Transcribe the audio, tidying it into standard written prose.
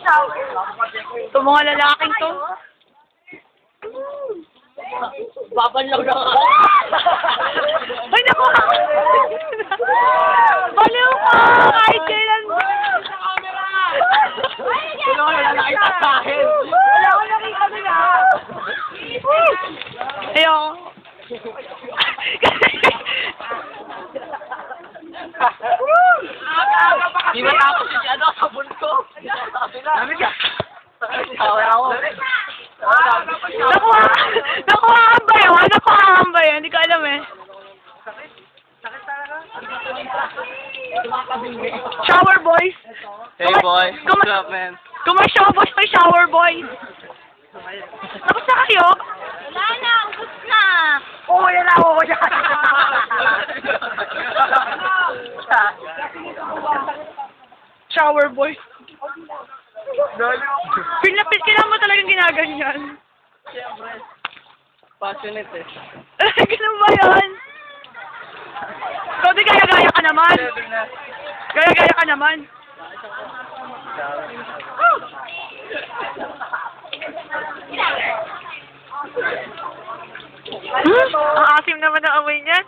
Ito mga lalaking to. Babanlaw na ka. Ay, naku! Baliw ka! Kahit kailan mo! Wala ko na nakita sa akin. Wala ko nakita nila. Ayoko. Di ba tapos si ano, sabon ko? Dami ka. Ako. Nakuha ka ba yun? Nakuha ka ba yun? Hindi ko alam eh. Shower boys. Hey boy, what's up man? Kumasyobos to shower boys. Tapos na kayo? Wala na, ubus na. Oo, yan na, oo, yan. Shower boys. Pinapit ka mo talagang ginaganyan. Passionate eh. Ganun ba yun? Ikaw di gaya-gaya ka naman. Gaya-gaya ka naman. Ang asim naman ang amoy niyan.